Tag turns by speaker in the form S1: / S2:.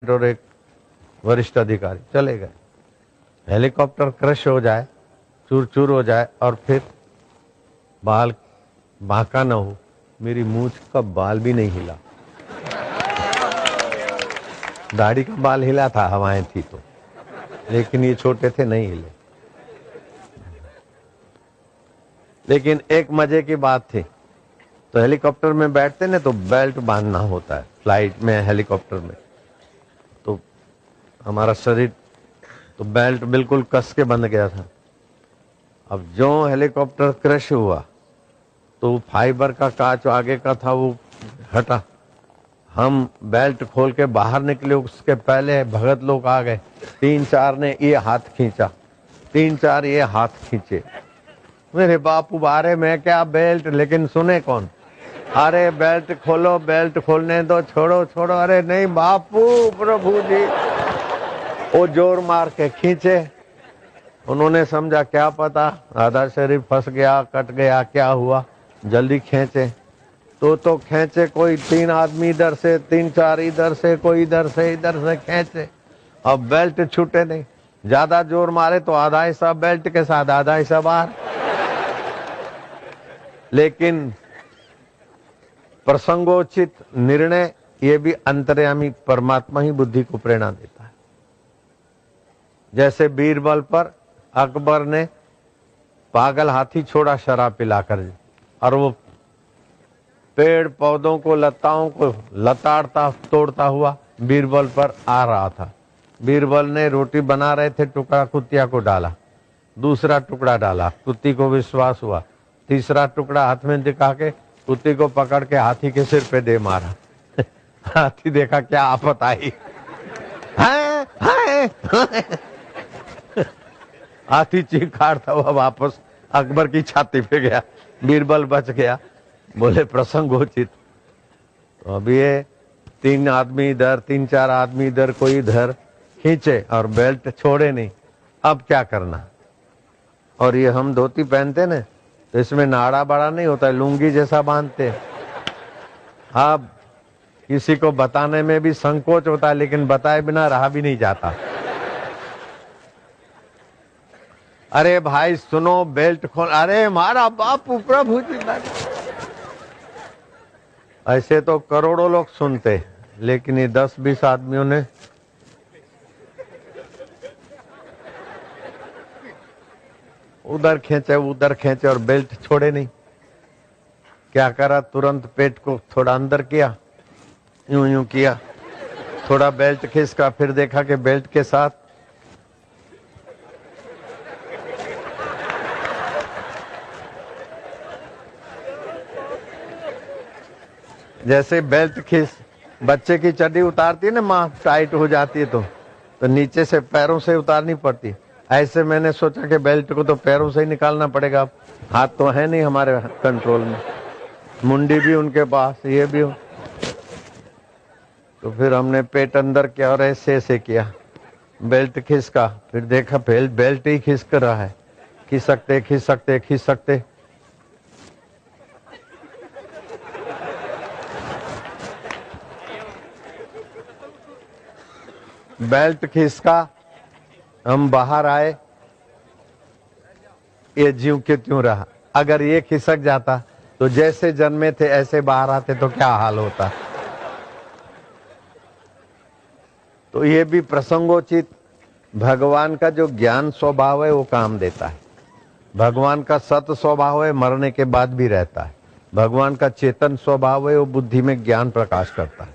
S1: और एक वरिष्ठ अधिकारी चले गए। हेलीकॉप्टर क्रश हो जाए, चूर चूर हो जाए और फिर बाल बांका न हो, मेरी मूंछ का बाल भी नहीं हिला। दाढ़ी का बाल हिला था, हवाएं थी तो, लेकिन ये छोटे थे, नहीं हिले। लेकिन एक मजे की बात थी, तो हेलीकॉप्टर में बैठते ना तो बेल्ट बांधना होता है, फ्लाइट में, हेलीकॉप्टर में। तो हमारा शरीर तो बेल्ट बिल्कुल कस के बंध गया था। अब जो हेलीकॉप्टर क्रश हुआ तो फाइबर का कांच आगे का था वो हटा, हम बेल्ट खोल के बाहर निकले, उसके पहले भगत लोग आ गए। 3-4 ने ये हाथ खींचा, 3-4 ये हाथ खींचे। मेरे बापू बारे में क्या बेल्ट, लेकिन सुने कौन? अरे बेल्ट खोलो, बेल्ट खोलने दो, छोड़ो छोड़ो। अरे नहीं बापू, प्रभु जी। वो जोर मार के खींचे। उन्होंने समझा क्या पता आधा शरीर फंस गया, कट गया, क्या हुआ, जल्दी खींचे। तो खींचे, कोई 3 आदमी इधर से, 3-4 इधर से, कोई इधर से खींचे। अब बेल्ट छूटे नहीं। ज्यादा जोर मारे तो आधा हिस्सा बेल्ट के साथ, आधा हिस्सा बाहर। लेकिन प्रसंगोचित निर्णय, ये भी अंतर्यामी परमात्मा ही बुद्धि को प्रेरणा देता है। जैसे बीरबल पर अकबर ने पागल हाथी छोड़ा शराब पिलाकर, और वो पेड़ पौधों को, लताओं को लताड़ता तोड़ता हुआ बीरबल पर आ रहा था। बीरबल ने रोटी बना रहे थे, टुकड़ा कुतिया को डाला, दूसरा टुकड़ा डाला, कुत्ती को विश्वास हुआ, तीसरा टुकड़ा हाथ में दिखा के कुत्ती को पकड़ के हाथी के सिर पे दे मारा। हाथी देखा क्या आफत आई। हाथी चीखाड़ता हुआ वापस अकबर की छाती पे गया। बीरबल बच गया। बोले प्रसंगोचित। तो अभी ये 3 आदमी इधर, 3-4 आदमी इधर, कोई इधर, खींचे और बेल्ट छोड़े नहीं। अब क्या करना? और ये हम धोती पहनते ना, तो इसमें नाड़ा बड़ा नहीं होता है, लुंगी जैसा बांधते। अब किसी को बताने में भी संकोच होता है, लेकिन बताए बिना रहा भी नहीं जाता। अरे भाई सुनो, बेल्ट खोल। अरे मारा बापू, प्रभु जी। ऐसे तो करोड़ों लोग सुनते, लेकिन ये 10-20 आदमियों ने उधर खींचे और बेल्ट छोड़े नहीं। क्या करा? तुरंत पेट को थोड़ा अंदर किया, यूं यूं किया, थोड़ा बेल्ट खिसका, फिर देखा कि बेल्ट के साथ जैसे बेल्ट खिस, बच्चे की चड्डी उतारती है ना माँ, टाइट हो जाती है तो नीचे से पैरों से उतारनी पड़ती। ऐसे मैंने सोचा कि बेल्ट को तो पैरों से ही निकालना पड़ेगा, हाथ तो है नहीं हमारे कंट्रोल में, मुंडी भी उनके पास, ये भी। तो फिर हमने पेट अंदर किया और ऐसे किया, बेल्ट खिसका, फिर देखा बेल्ट ही खिसक रहा है। खिसकते बेल्ट खिसका, हम बाहर आए, ये ज्यों के त्यों रहा। अगर ये खिसक जाता तो जैसे जन्मे थे ऐसे बाहर आते तो क्या हाल होता। तो ये भी प्रसंगोचित भगवान का जो ज्ञान स्वभाव है वो काम देता है। भगवान का सत स्वभाव है, मरने के बाद भी रहता है। भगवान का चेतन स्वभाव है, वो बुद्धि में ज्ञान प्रकाश करता है।